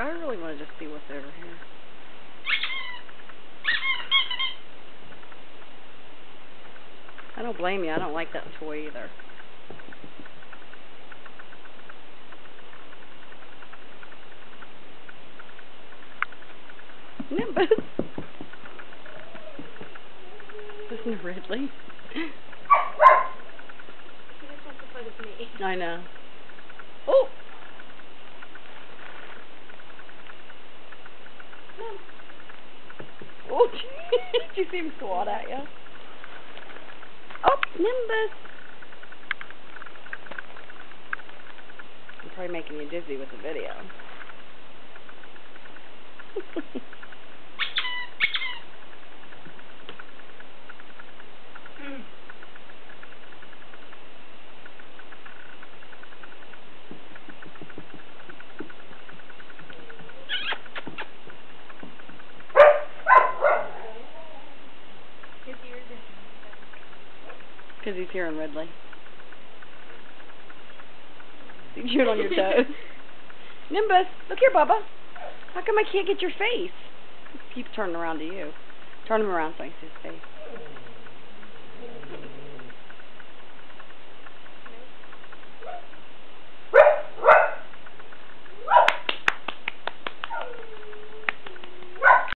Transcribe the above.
I really want to just see what's over here. I don't blame you. I don't like that toy either. Nimbus. Listen to Ridley. He just wants to play with me. I know. Oh! Oh, did you see him swat at you? Oh, Nimbus! I'm probably making you dizzy with the video. His ears are sensitive. Because he's hearing Ridley. You chewing on your toes. Nimbus, look here, Bubba. How come I can't get your face? Keep turning around to you. Turn him around so I can see his face.